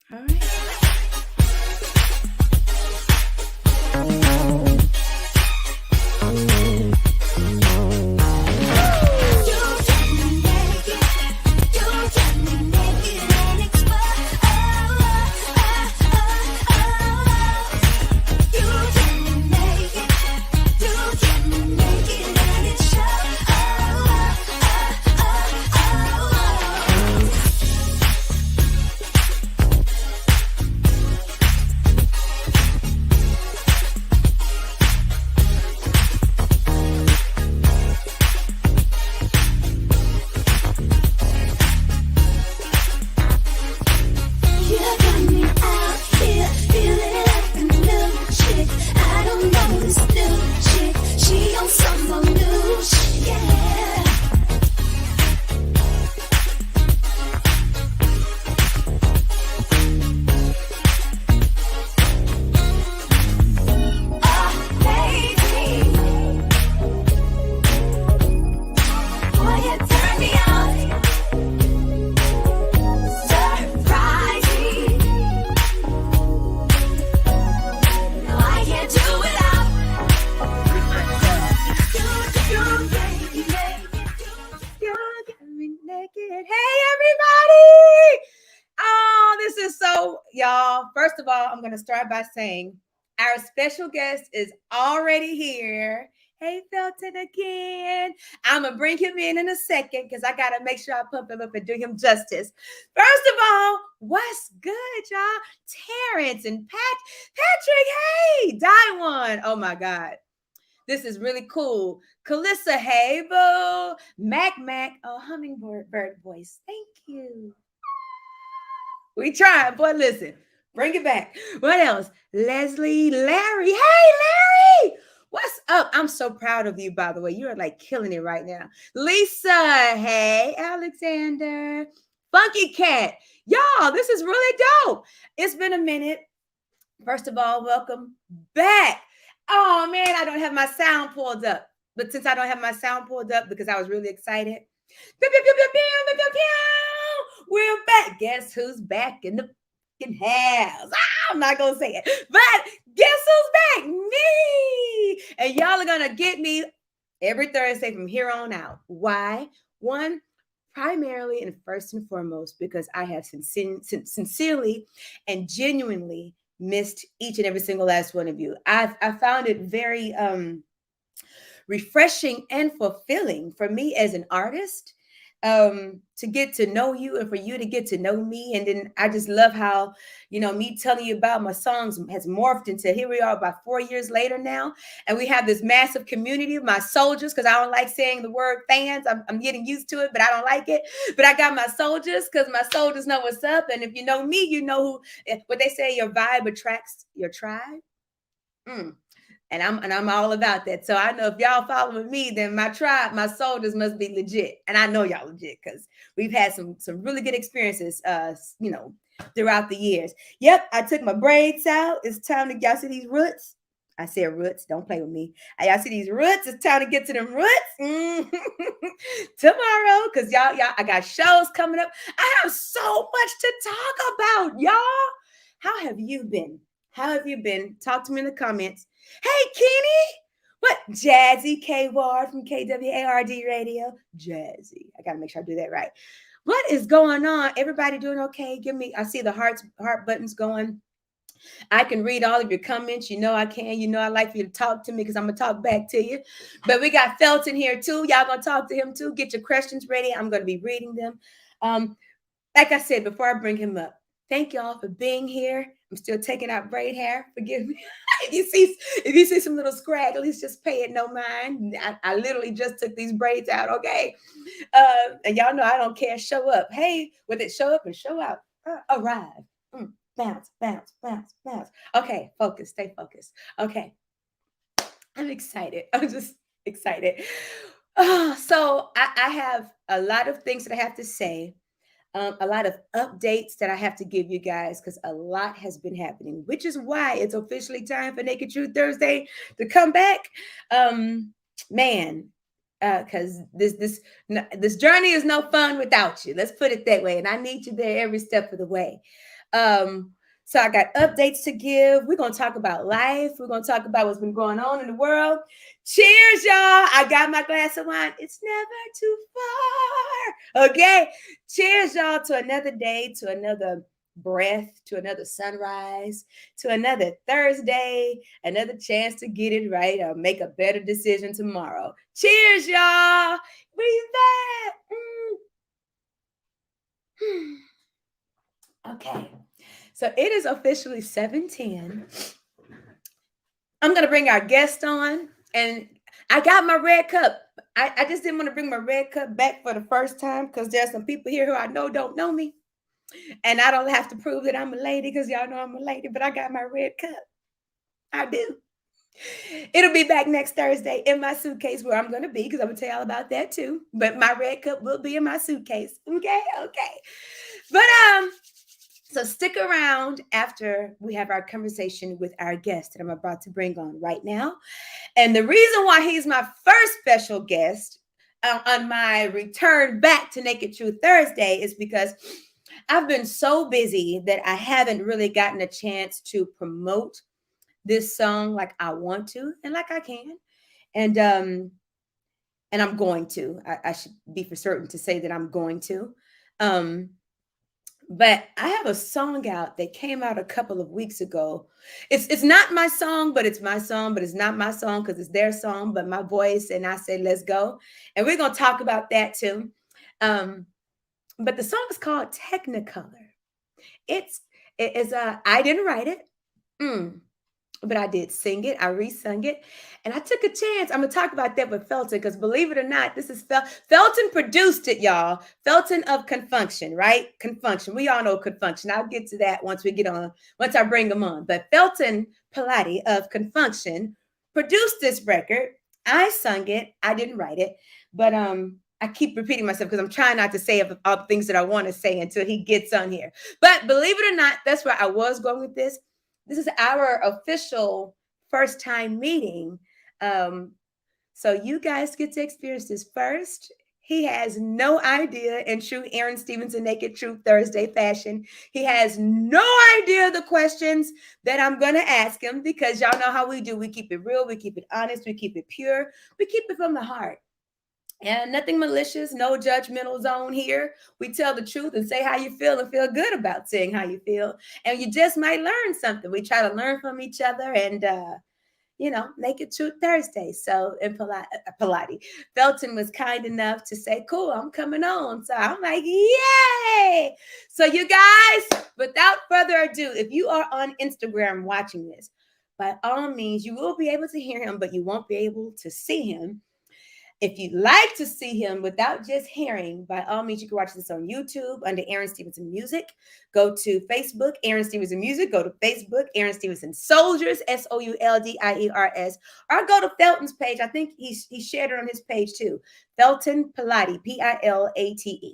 All right. Y'all, first of all, I'm going to start by saying our special guest is already here. Hey, Felton again. I'm going to bring him in a second because I got to make sure I pump him up and do him justice. First of all, what's good, y'all? Terrence and Patrick, hey, Die1. Oh, my God. This is really cool. Calissa, hey, boo. Mac, oh, hummingbird voice. Thank you. We trying, boy. Listen, bring it back. What else? Leslie, Larry. Hey, Larry. What's up? I'm so proud of you, by the way. You are like killing it right now. Lisa. Hey, Alexander. Funky Cat. Y'all, this is really dope. It's been a minute. First of all, welcome back. Oh, man, I don't have my sound pulled up. But since I don't have my sound pulled up because I was really excited. We're back. Guess who's back in the house? I'm not going to say it. But guess who's back? Me. And y'all are going to get me every Thursday from here on out. Why? One, primarily and first and foremost, because I have sincerely and genuinely missed each and every single last one of you. I found it very refreshing and fulfilling for me as an artist to get to know you and for you to get to know me. And then I just love how, me telling you about my songs has morphed into here we are about 4 years later now. And we have this massive community of my soldiers, because I don't like saying the word fans. I'm getting used to it, but I don't like it. But I got my soldiers because my soldiers know what's up. And if you know me, you know what they say, your vibe attracts your tribe. And I'm all about that. So I know if y'all following me, then my tribe, my soldiers must be legit. And I know y'all legit because we've had some really good experiences, throughout the years. Yep, I took my braids out. It's time to, y'all see these roots? I said roots. Don't play with me. Y'all see these roots? It's time to get to them roots. Tomorrow, because y'all, I got shows coming up. I have so much to talk about, y'all. How have you been? How have you been? Talk to me in the comments. Hey, Kenny. What? Jazzy K. Ward from KWARD Radio. Jazzy. I got to make sure I do that right. What is going on? Everybody doing okay? I see the heart buttons going. I can read all of your comments. I can. I like for you to talk to me because I'm going to talk back to you. But we got Felton here too. Y'all going to talk to him too. Get your questions ready. I'm going to be reading them. Like I said, before I bring him up, thank y'all for being here. I'm still taking out braid hair. Forgive me. If you see some little scragglies, just pay it no mind. I literally just took these braids out, okay? And y'all know I don't care. Show up. Hey, with it, show up and show out. Arrive. Bounce, bounce, bounce, bounce. Okay, focus. Stay focused. Okay. I'm excited. I'm just excited. So I have a lot of things that I have to say. A lot of updates that I have to give you guys because a lot has been happening, which is why it's officially time for Naked Truth Thursday to come back. Because this journey is no fun without you. Let's put it that way. And I need you there every step of the way. So I got updates to give. We're gonna talk about life. We're gonna talk about what's been going on in the world. Cheers, y'all. I got my glass of wine. It's never too far. Okay. Cheers, y'all, to another day, to another breath, to another sunrise, to another Thursday, another chance to get it right or make a better decision tomorrow. Cheers, y'all. Breathe that. Okay. So it is officially 7:10. I'm gonna bring our guest on, and I got my red cup. I just didn't want to bring my red cup back for the first time because there's some people here who I know don't know me, and I don't have to prove that I'm a lady because y'all know I'm a lady. But I got my red cup. I do. It'll be back next Thursday in my suitcase where I'm gonna be because I'm gonna tell y'all about that too. But my red cup will be in my suitcase. Okay, okay. But so stick around after we have our conversation with our guest that I'm about to bring on right now. And the reason why he's my first special guest on my return back to Naked Truth Thursday is because I've been so busy that I haven't really gotten a chance to promote this song like I want to and like I can. And I'm going to. I should be for certain to say that I'm going to. But I have a song out that came out a couple of weeks ago. It's not my song, but it's my song, but it's not my song because it's their song, but my voice. And I said, let's go. And we're gonna talk about that too. But the song is called Technicolor. It is I didn't write it. But I did sing it. I resung it. And I took a chance. I'm going to talk about that with Felton because believe it or not, this is Felton produced it, y'all. Felton of ConFunkShun, right? ConFunkShun. We all know ConFunkShun. I'll get to that once I bring them on. But Felton Pilate of ConFunkShun produced this record. I sung it. I didn't write it. But I keep repeating myself because I'm trying not to say all the things that I want to say until he gets on here. But believe it or not, that's where I was going with this. This is our official first time meeting. So you guys get to experience this first. He has no idea in true Aaron Stevenson Naked Truth Thursday fashion. He has no idea the questions that I'm going to ask him because y'all know how we do. We keep it real. We keep it honest. We keep it pure. We keep it from the heart. And nothing malicious, no judgmental zone here. We tell the truth and say how you feel and feel good about saying how you feel. And you just might learn something. We try to learn from each other and, Naked Truth Thursday. So, in Pilates, Felton was kind enough to say, cool, I'm coming on. So I'm like, yay. So you guys, without further ado, if you are on Instagram watching this, by all means, you will be able to hear him, but you won't be able to see him. If you'd like to see him without just hearing, by all means, you can watch this on YouTube under Aaron Stevenson Music. Go to Facebook, Aaron Stevenson Music. Go to Facebook, Aaron Stevenson SOULdiers, SOULDIERS. Or go to Felton's page. I think he shared it on his page too. Felton Pilate, Pilate.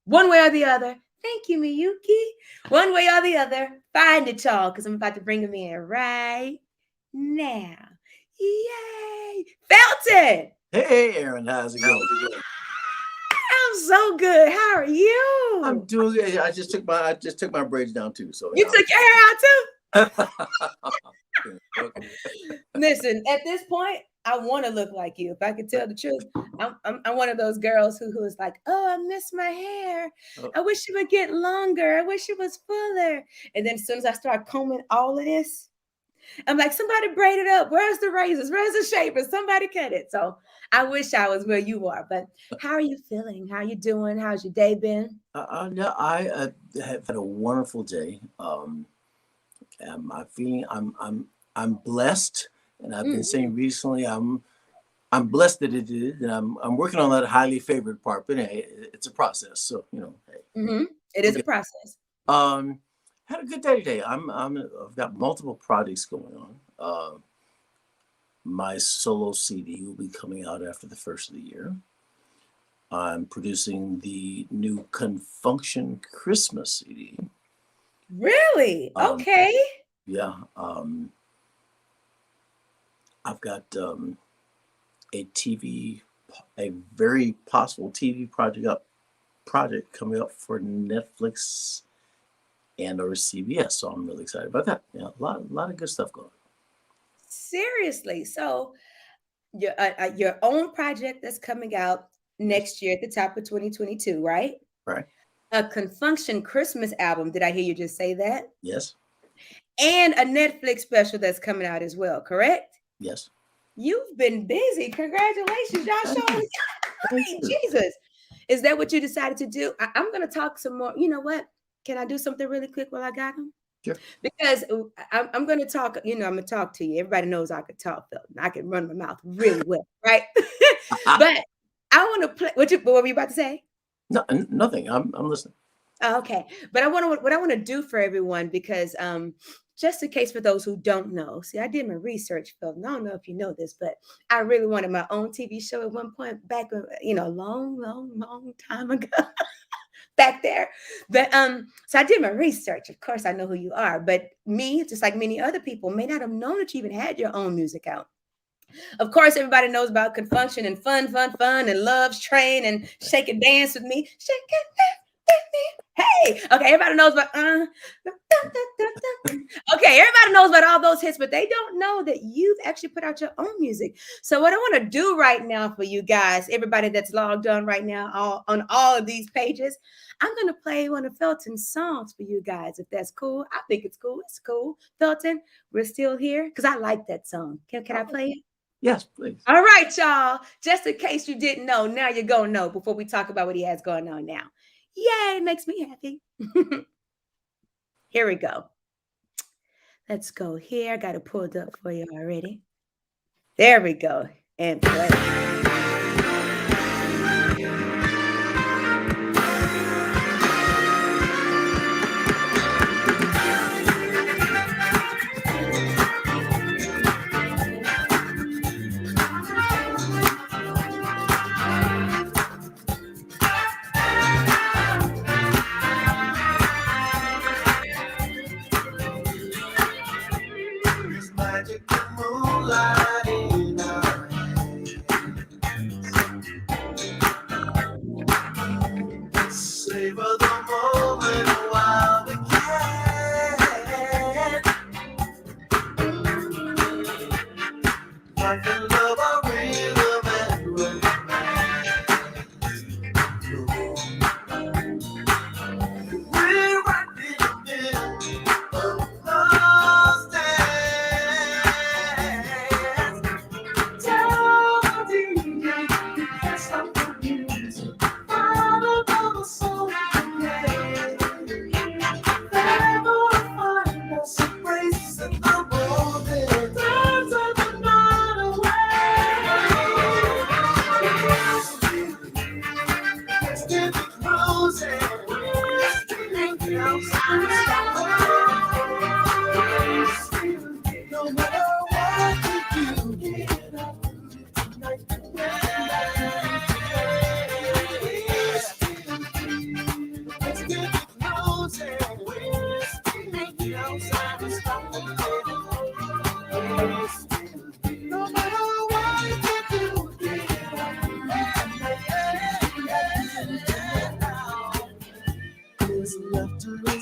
One way or the other. Thank you, Miyuki. One way or the other. Find it, y'all, because I'm about to bring him in right now. Yay! Felton! Hey, Aaron, how's it going? I'm so good. How are you? I'm doing good. I just took my braids down too. So you took your hair out too. Okay. Listen, at this point, I want to look like you. If I could tell the truth, I'm one of those girls who is like, oh, I miss my hair. I wish it would get longer. I wish it was fuller. And then as soon as I start combing all of this, I'm like, somebody braid it up. Where's the razors? Where's the shavers? Somebody cut it. So I wish I was where you are. But how are you feeling? How are you doing? How's your day been? Yeah, I have had a wonderful day. I'm feeling I'm blessed, and I've been saying recently I'm blessed that it is, and I'm working on that highly favored part. But hey, it's a process, so hey. It is a process. Had a good day today. I've got multiple projects going on. My solo CD will be coming out after the first of the year. I'm producing the new ConFunkShun Christmas CD. Really? Okay. Yeah. I've got a very possible TV project coming up for Netflix and or CBS. So I'm really excited about that. Yeah, a lot of good stuff going on. Seriously. So your own project that's coming out Yes, next year at the top of 2022, right? right. A ConFunkShun Christmas album. Did I hear you just say that? Yes, And a Netflix special that's coming out as well, correct? yes. You've been busy. Congratulations, Thank Joshua. you. I Thank mean, you. Jesus. Is that what you decided to do? I'm going to talk some more. You know what? Can I do something really quick while I got him? Sure. Because I'm going to talk, I'm going to talk to you. Everybody knows I could talk, Felton. I can run my mouth really well, right? But I want to play. What were you about to say? No, nothing. I'm listening. Oh, okay. But what I want to do for everyone, because just in case for those who don't know, see, I did my research, Felton. I don't know if you know this, but I really wanted my own TV show at one point back, a long, long, long time ago. Back there. But so I did my research. Of course, I know who you are, but me, just like many other people, may not have known that you even had your own music out. Of course, everybody knows about ConFunkShun and fun, and Love's Train and Shake and Dance with Me. Shake and dance with me. Hey, okay, everybody knows about okay, everybody knows about all those hits, but they don't know that you've actually put out your own music. So what I want to do right now for you guys, everybody that's logged on right now, on all of these pages, I'm going to play one of Felton's songs for you guys, if that's cool. I think it's cool. It's cool. Felton, we're still here because I like that song. Can I play it? Yes, please. All right, y'all. Just in case you didn't know, now you're going to know before we talk about what he has going on now. Yay, it makes me happy. Here we go. Let's go here. I got it pulled up for you already. There we go. And play.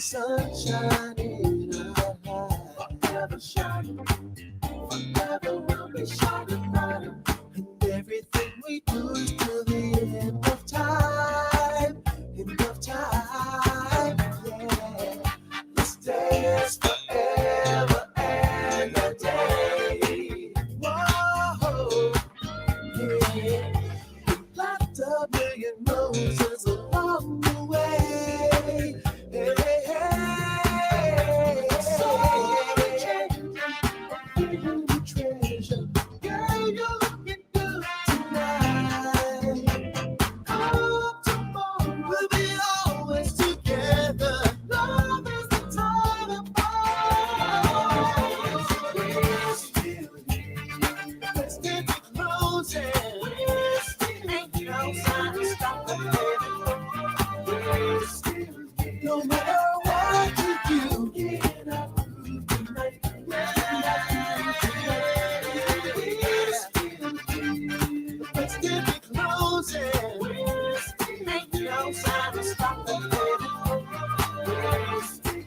Sunshine in our life, forever shining, forever will be shining brighter. And everything we do is till the end of time, yeah. This day is forever and a day. Whoa, yeah. We blocked a million roses along the way. Hey, hey, hey. So the treasure, girl, you're looking good tonight. Oh, tomorrow we'll be always together. Love is the time of us. We're still here. Let's get closer. We're still here. Outside the stop the head. We're still here. No matter what you do, get up tonight. Let's get closer. We're still here. Outside the stop the head. We're still here.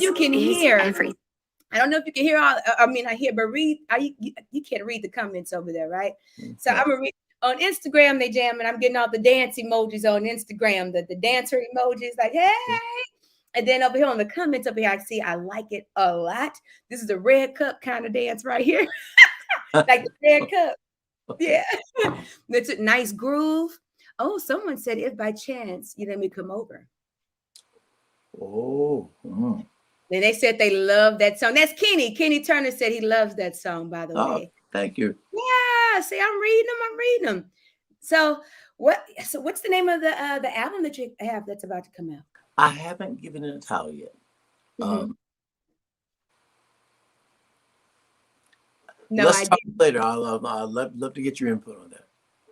if you can hear. I don't know if you can hear all. I mean, I hear, but read. You can't read the comments over there, right? So I'm gonna read on Instagram. They jam, and I'm getting all the dance emojis on Instagram. The dancer emojis, like hey. And then over here on the comments over here, I see I like it a lot. This is a red cup kind of dance right here, like the red cup. Yeah, it's a nice groove. Oh, someone said if by chance you let me come over. Oh. And they said they love that song. That's Kenny. Kenny Turner said he loves that song, by the way. Thank you. Yeah, see, I'm reading them. So what's the name of the album that you have that's about to come out? I haven't given it a title yet. No, let's talk later. I'll love to get your input on that.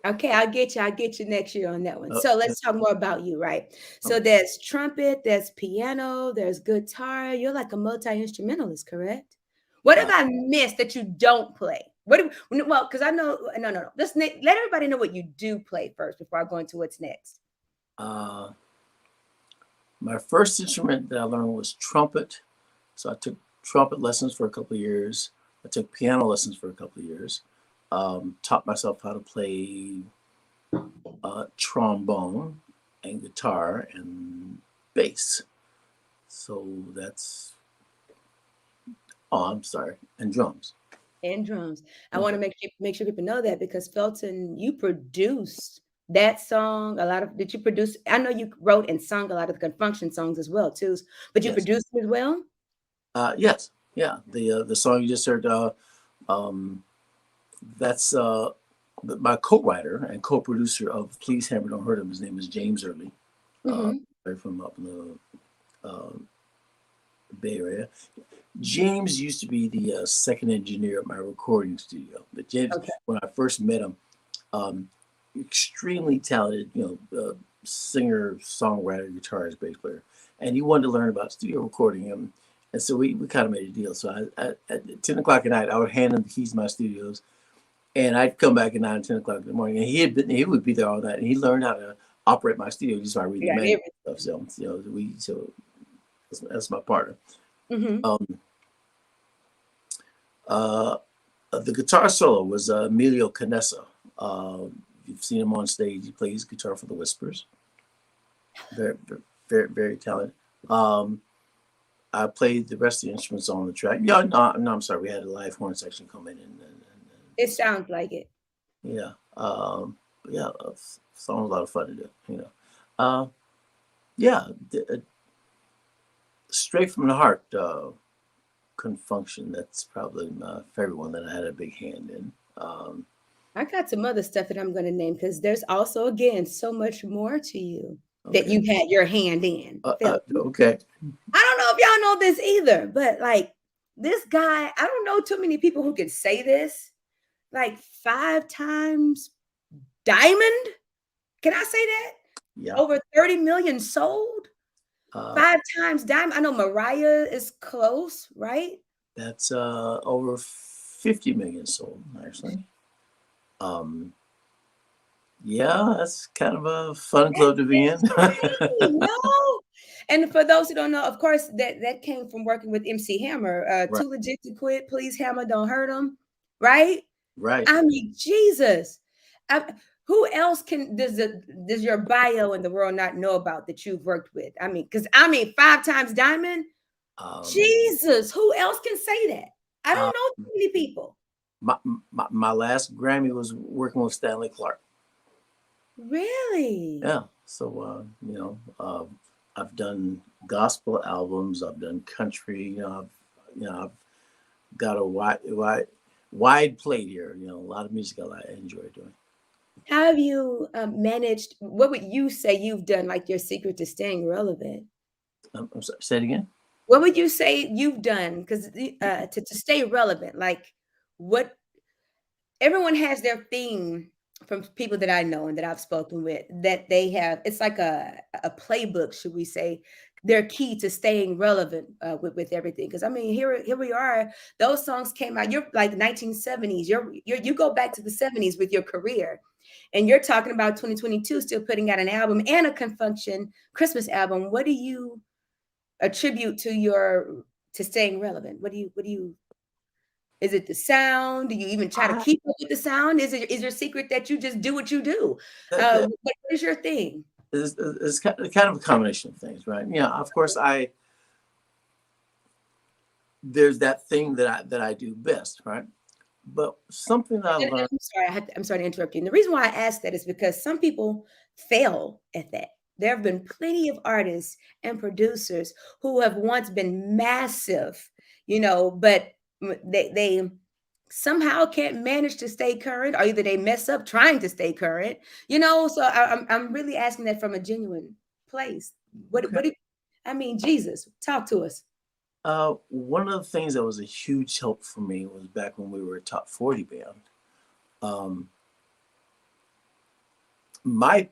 Okay, I'll get you next year on that one. So let's talk more about you, right? So there's trumpet, there's piano, there's guitar. You're like a multi-instrumentalist, correct? What have I missed that you don't play? Well, because I know, no. Let everybody know what you do play first before I go into what's next. My first instrument that I learned was trumpet. So I took trumpet lessons for a couple of years. I took piano lessons for a couple of years. Taught myself how to play trombone and guitar and bass. So that's, I'm sorry, and drums. And drums. I want to make sure people know that because Felton, you produced that song. Did you produce? I know you wrote and sung a lot of the ConFunkShun songs as well too, but you produced them as well. Yes, yeah. The song you just heard. That's my co-writer and co-producer of Please Hammer Don't Hurt Him. His name is James Early. From up in the Bay Area. James used to be the second engineer at my recording studio. But James, when I first met him, extremely talented, singer, songwriter, guitarist, bass player, and he wanted to learn about studio recording. And so we kind of made a deal. So at 10 o'clock at night, I would hand him the keys to my studios, and I'd come back at 9 or 10 o'clock in the morning, and he would be there all night, and he learned how to operate my studio just by reading the manual stuff. So that's my partner. The guitar solo was Emilio Canessa. You've seen him on stage. He plays guitar for the Whispers. Very, very, very talented. I played the rest of the instruments on the track. No, I'm sorry. We had a live horn section come in. And it sounds like it. Yeah. Yeah. Song was a lot of fun to do. Straight from the heart. ConFunkShun. That's probably my favorite one that I had a big hand in. I got some other stuff that I'm going to name because there's also, again, so much more to you that you had your hand in. Okay. I don't know if y'all know this either, but like this guy, I don't know too many people who can say this, like 5 times diamond. Can I say that? Yeah. Over 30 million sold. 5 times diamond. I know Mariah is close, right? That's over 50 million sold, actually. Yeah, that's kind of a fun club to be in. No. And for those who don't know, of course, that came from working with MC Hammer. Too legit to quit. Please, Hammer, don't hurt him. Right? Right. I mean, Jesus. Who else does your bio in the world not know about that you've worked with? I mean, 5 times diamond. Jesus, who else can say that? I don't know too many people. My last Grammy was working with Stanley Clarke. Really? Yeah. So I've done gospel albums. I've done country. I've got a wide plate here. A lot of music I enjoy doing. How have you managed? What would you say you've done? Like your secret to staying relevant? I'm sorry. Say it again. What would you say you've done to stay relevant? Like what? Everyone has their theme from people that I know and that I've spoken with that they have. It's like a playbook, should we say? Their key to staying relevant with everything. Because I mean, here we are. Those songs came out. You're like 1970s. You go back to the 70s with your career, and you're talking about 2022 still putting out an album and a ConFunkShun Christmas album. What do you attribute to staying relevant? What do you is it the sound? Do you even try to I, keep up with the sound? Is your secret that you just do what you do? that, that What is your thing? is kind of a combination of things, right? Yeah, of course, there's that thing that I do best, right? But something that I And learned. I'm sorry, I'm sorry to interrupt you. And the reason why I ask that is because some people fail at that. There have been plenty of artists and producers who have once been massive, but they somehow can't manage to stay current, or either they mess up trying to stay current. So I'm really asking that from a genuine place. What Okay. what do, I mean, Jesus, talk to us. One of the things that was a huge help for me was back when we were a top 40 band. Um, my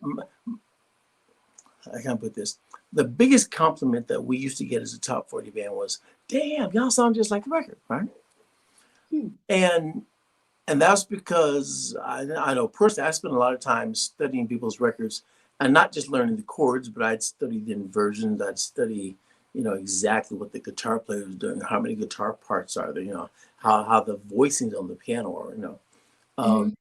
I can't put this. The biggest compliment that we used to get as a top 40 band was, "Damn, y'all sound just like the record," right? Hmm. And that's because I know personally I spent a lot of time studying people's records and not just learning the chords, but I'd study the inversions. I'd study, exactly what the guitar player was doing, how many guitar parts are there, how the voicings on the piano are. Hmm. Um,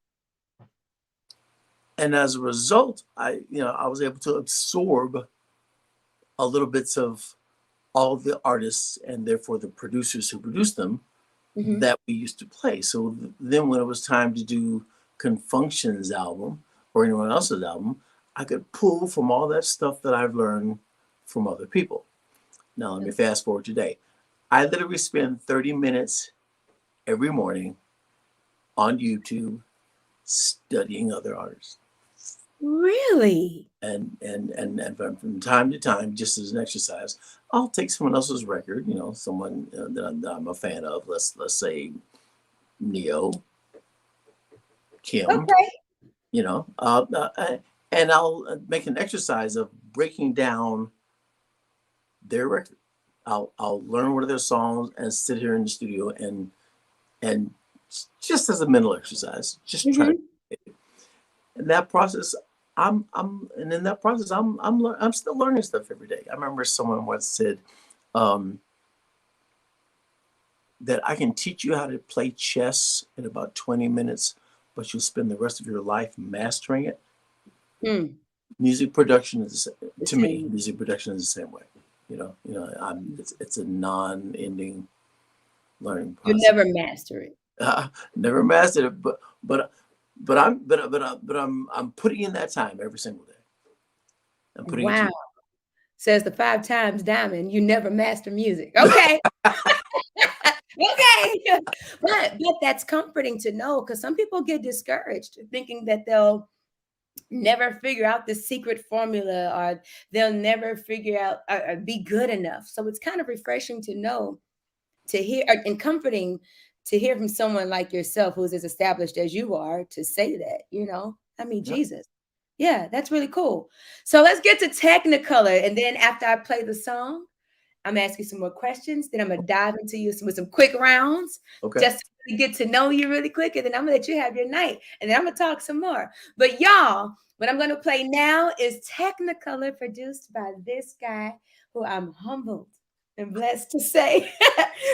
and as a result, I was able to absorb a little bits of all the artists and therefore the producers who produced them Hmm. that we used to play. So then when it was time to do ConFunkShun's album or anyone else's album, I could pull from all that stuff that I've learned from other people. Now, let me fast forward today. I literally spend 30 minutes every morning on YouTube studying other artists. Really? And from time to time, just as an exercise, I'll take someone else's record, someone that I'm a fan of. Let's say Neo, Kim, Okay. you know, uh, uh, and I'll make an exercise of breaking down their record. I'll learn one of their songs and sit here in the studio and just as a mental exercise, just try to. Hmm. In that process, and in that process, I'm still learning stuff every day. I remember someone once said um, that I can teach you how to play chess in about 20 minutes, but you'll spend the rest of your life mastering it. Mm. Music production is, The to me, same. music production is the same way. It's a non-ending learning You process. never master it. Never mastered it, but I'm putting in that time every single day. I'm putting it Wow. to. Says the 5 times diamond, you never master music. Okay. Okay. But that's comforting to know, because some people get discouraged thinking that they'll never figure out the secret formula, or they'll never figure out or be good enough. So it's kind of refreshing to know, to hear, and comforting to hear from someone like yourself who's as established as you are, to say that. I mean, Yeah. Jesus. Yeah, that's really cool. So let's get to Technicolor. And then after I play the song, I'm asking some more questions. Then I'm going to dive into you with some quick rounds, Okay. just to really get to know you really quick. And then I'm going to let you have your night. And then I'm going to talk some more. But y'all, what I'm going to play now is Technicolor, produced by this guy who I'm humbled and blessed to say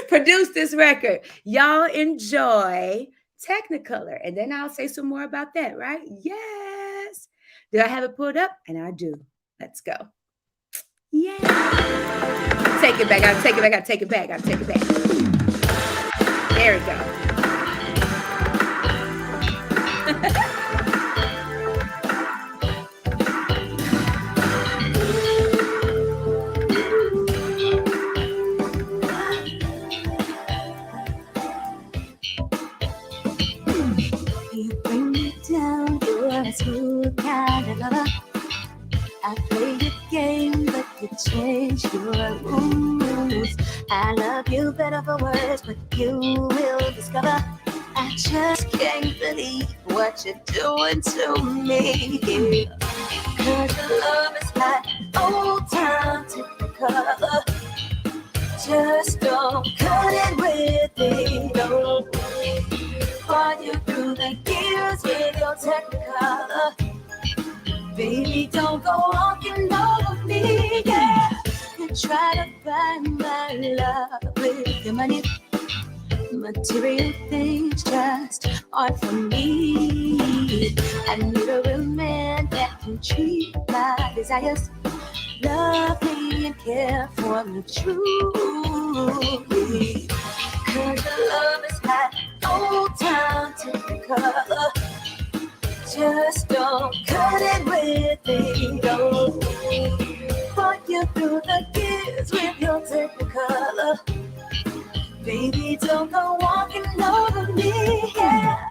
produced this record. Y'all enjoy Technicolor. And then I'll say some more about that, right? Yes. Do I have it pulled up? And I do. Let's go. Yeah. Take it back. I'll take it back. I'll take it back. I'll take it back. There we go. You bring me down, you're a smooth kind of lover. I played a game, but you changed your rules. I love you better for words, but you will discover I just can't believe what you're doing to me. Cause your love is like old time Technicolor. Just don't cut it with it, no. Run you through the gears with your Technicolor. Baby, don't go walking over me, yeah. You try to buy my love with your money. Material things just aren't for me. I need a real man that can treat my desires, love me and care for me truly. Cause the love is like old town Technicolor. Just don't cut it with me, don't walk you through the gears with your Technicolor. Baby, don't go walking over me, yeah.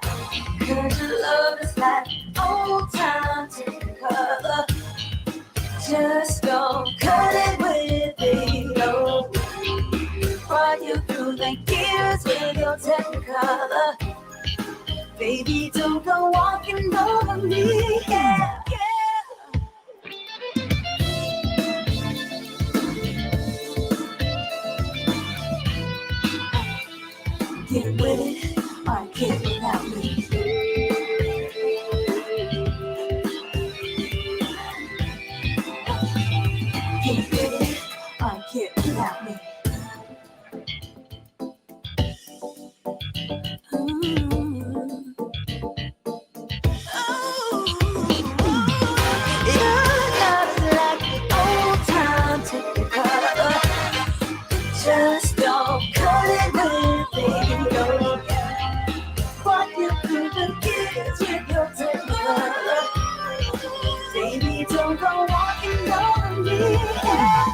Cause your love is like old time Technicolor. Just don't cut it with me, no. Run you through the gears with your Technicolor. Baby, don't go walking over me, yeah. Get with it, or get without me. Get with it, or get without me. Just don't cut it with me, no. Walk you through the gears with your Technicolor. Baby, don't go walking over me, yeah.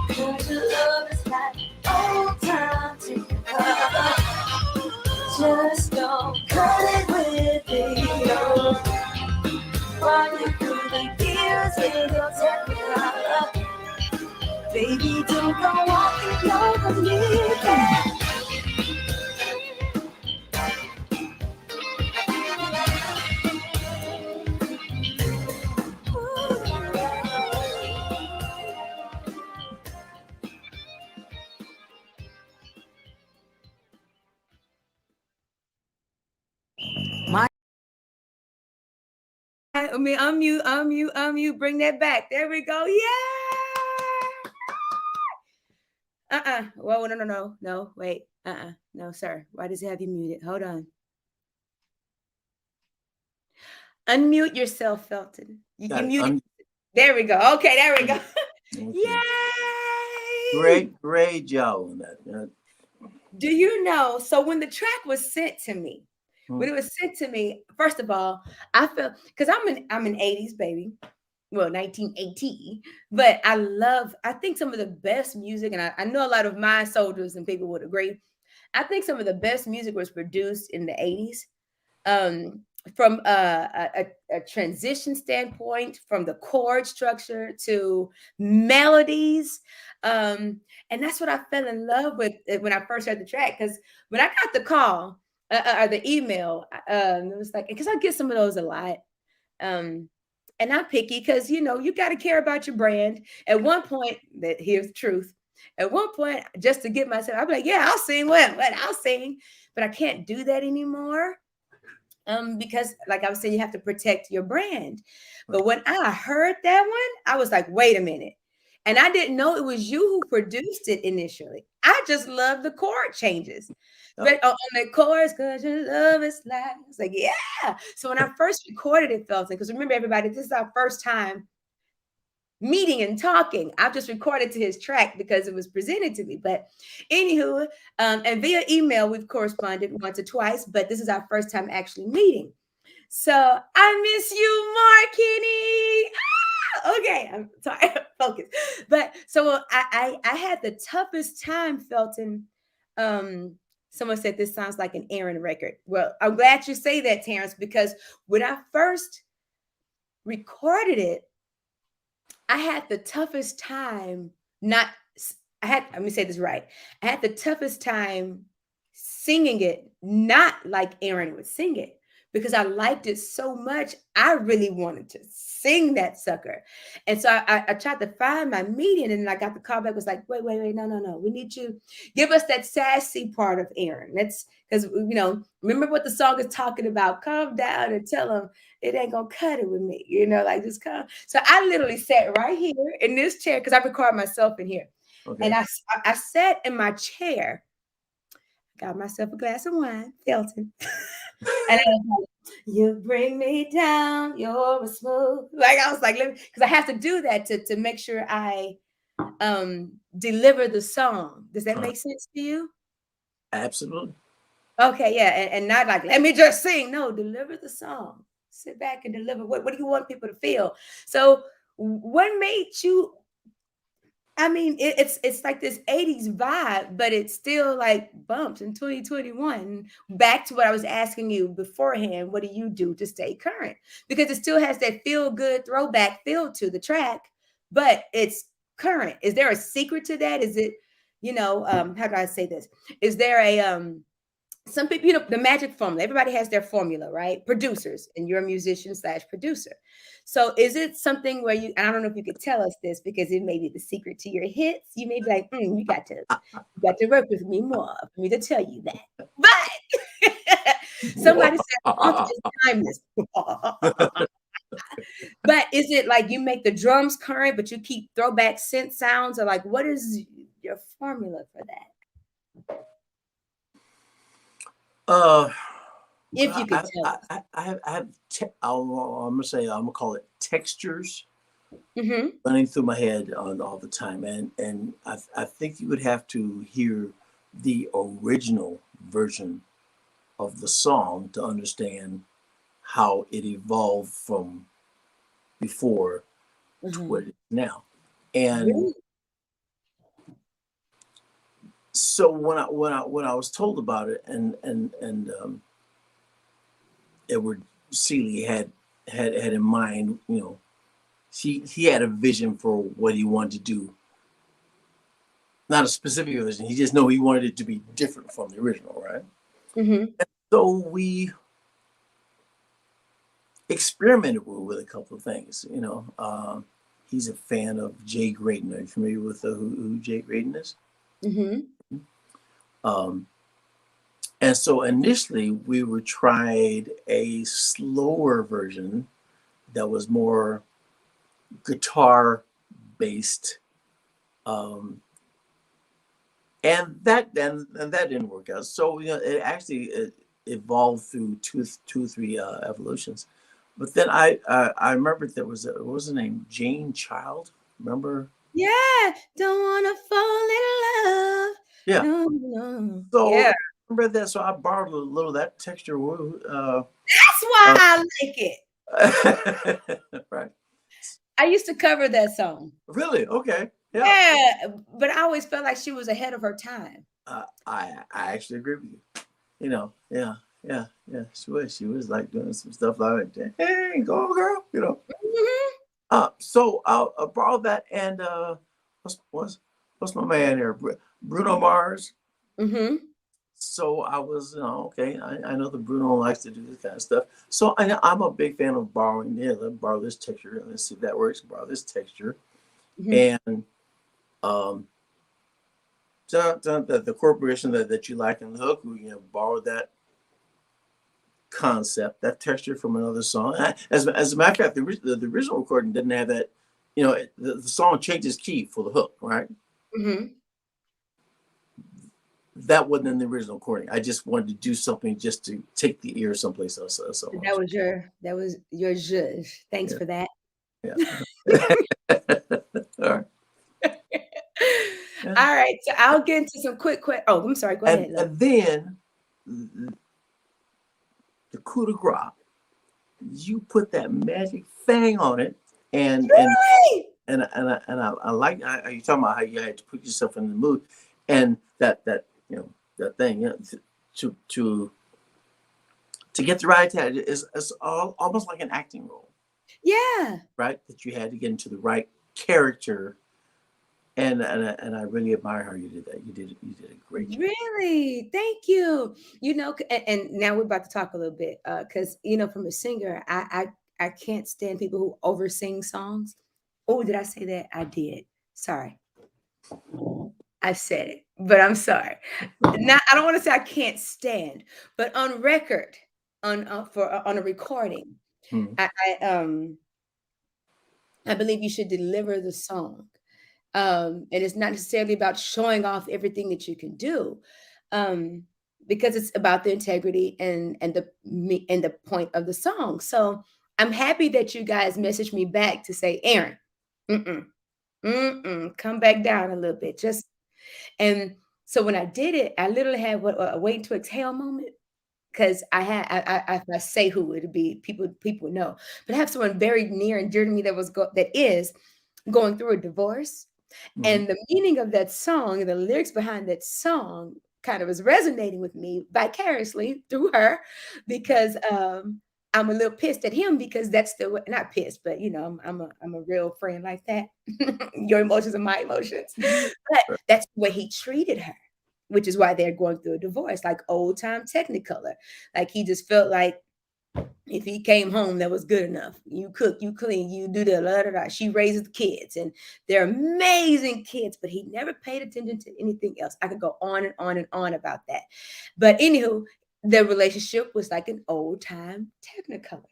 Cause your love is like old time Technicolor. Just don't cut it with me, no. Walk you through the gears with your Technicolor. Baby, don't go walking over me, yeah. I mean, unmute, bring that back. There we go. Yeah. Whoa, no, wait. No, sir. Why does it have you muted? Hold on. Unmute yourself, Felton. You muted. There we go. Okay, there we go. Okay. Yay! Great job on that. Do you know? So when the track was sent to me, when it was sent to me, first of all, I felt, because I'm an 80s baby. Well, 1980, but I think some of the best music, and I know a lot of my soldiers and people would agree, I think some of the best music was produced in the 80s. From a transition standpoint, from the chord structure to melodies. And that's what I fell in love with when I first heard the track. Because when I got the call or the email, it was like, because I get some of those a lot. And I'm picky because, you got to care about your brand. At one point, here's the truth. At one point, just to get myself, I'd be like, yeah, I'll sing. What? I'll sing. But I can't do that anymore. Because like I was saying, you have to protect your brand. But when I heard that one, I was like, wait a minute. And I didn't know it was you who produced it initially. I just love the chord changes. But on the chorus, because your love is like, it's like, yeah. So when I first recorded it, Felton, because remember, everybody, this is our first time meeting and talking. I've just recorded to his track because it was presented to me. But anywho, and via email, we've corresponded once or twice, but this is our first time actually meeting. So I miss you, Mark Kenny. Okay, I'm sorry, focus. But so I had the toughest time, Felton. Someone said this sounds like an Aaron record. Well, I'm glad you say that, Terrence, because when I first recorded it, I had the toughest time let me say this right. I had the toughest time singing it, not like Aaron would sing it, because I liked it so much. I really wanted to sing that sucker. And so I tried to find my median, and I got the call back, was like, wait, no. We need you, give us that sassy part of Aaron. That's because, remember what the song is talking about. Calm down and tell him it ain't gonna cut it with me, like just come. So I literally sat right here in this chair, because I record myself in here. And Okay. I sat in my chair, got myself a glass of wine, Felton, and I was like, "You bring me down, you're a smooth." Like I was like, "Let me," because I have to do that to make sure I deliver the song. Does that Uh, make sense to you? absolutely. Okay, yeah, and not like let me just sing. No, deliver the song. Sit back and deliver. What do you want people to feel? So, what made you? I mean, it's like this 80s vibe, but it's still like bumps in 2021. Back to what I was asking you beforehand, what do you do to stay current? Because it still has that feel good throwback feel to the track, but it's current. Is there a secret to that? Is it, how do I say this? Is there a some people, the magic formula, everybody has their formula, right? Producers, and you're a musician slash producer. So is it something where you, I don't know if you could tell us this because it may be the secret to your hits. You may be like, you got to work with me more for me to tell you that. But somebody said funk is timeless. But is it like you make the drums current, but you keep throwback synth sounds, or like what is your formula for that? uh, If well, you could tell us. I have I'm gonna say I'm gonna call it textures Mm-hmm. running through my head on all the time, and I think you would have to hear the original version of the song to understand how it evolved from before to what Mm-hmm. it is now. And Really? so when I was told about it, and Edward Seeley had in mind, he had a vision for what he wanted to do. Not a specific vision. He just know he wanted it to be different from the original, right? Mhm. So we experimented with a couple of things. He's a fan of Jay Graydon. Are you familiar with who Jay Graydon is? Mhm. Um, and so initially we were tried a slower version that was more guitar based, um, and that didn't work out. So it actually evolved through two or three evolutions. But then I remember there was what was her name, Jane Child. Remember? Yeah, don't wanna fall in love. Yeah. No, no. So Yeah, remember that. So I borrowed a little of that texture. that's why Uh, I like it. right. I used to cover that song. Really? Okay. Yeah. Yeah, but I always felt like she was ahead of her time. I actually agree with you. Yeah, yeah. She was like doing some stuff like that. Hey, go girl. Mhm. So I borrowed that, and what's my man here, Bruno Mars. Mhm. So I was, okay. I know that Bruno likes to do this kind of stuff. So I'm a big fan of borrowing. Yeah, let's borrow this texture. Let's see if that works. Borrow this texture, Mhm. and um, the corporation that you like in the hook, we borrow that concept, that texture from another song. As a matter of fact, the original recording didn't have that. The song changes key for the hook, right? Mhm. That wasn't in the original recording. I just wanted to do something just to take the ear someplace else. That was your zhuzh. Thanks Yeah, for that. yeah. All right. Yeah. All right, so I'll get into some quick oh, I'm sorry. Go And ahead, love. and then the coup de grace, you put that magic thing on it, and and Really? I like you talking about how you had to put yourself in the mood, and that thing, to to to get the right attitude is almost like an acting role, Yeah. right? That you had to get into the right character, and I really admire how you did that. You did a great job. Really? Thank you. And now we're about to talk a little bit, because from a singer, I can't stand people who over sing songs. Oh, did I say that? I did. Sorry, I said it, but I'm sorry. Not, I don't want to say I can't stand, but on record, on a recording, Hmm. I I believe you should deliver the song. And it's not necessarily about showing off everything that you can do, um, because it's about the integrity and the point of the song. So I'm happy that you guys messaged me back to say, Aaron, mm-mm, come back down a little bit, just. And so when I did it, I literally had what a wait to exhale moment, because I had if I say who it would be, people know. But I have someone very near and dear to me that is going through a divorce, Mhm. and the meaning of that song, the lyrics behind that song, kind of was resonating with me vicariously through her, because I'm a little pissed at him, because that's the way, not pissed, but I'm a real friend like that. Your emotions are my emotions, but Right. that's the way he treated her, which is why they're going through a divorce, like old time Technicolor. Like he just felt like if he came home, that was good enough. You cook, you clean, you do the la da da. She raises the kids, and they're amazing kids, but he never paid attention to anything else. I could go on and on and on about that. But anywho, the relationship was like an old time Technicolor.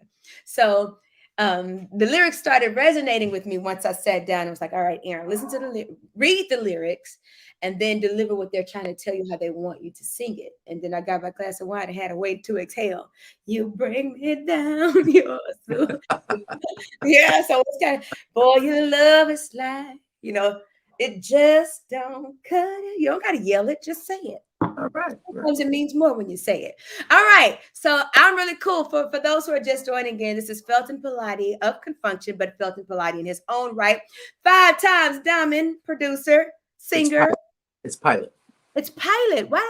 So the lyrics started resonating with me once I sat down and was like, all right, Aaron, listen to read the lyrics, and then deliver what they're trying to tell you, how they want you to sing it. And then I got my glass of wine and had a way to exhale. You bring me down, you're so yeah. So it's kind of, boy, your love is like, it just don't cut it. You don't gotta yell it, just say it. All right. Right. Sometimes it means more when you say it. All right. So I'm really cool. For those who are just joining in, this is Felton Pilate of ConFunkShun, but Felton Pilate in his own right. 5 times diamond producer, It's singer. It's Pilot. It's Pilot. Why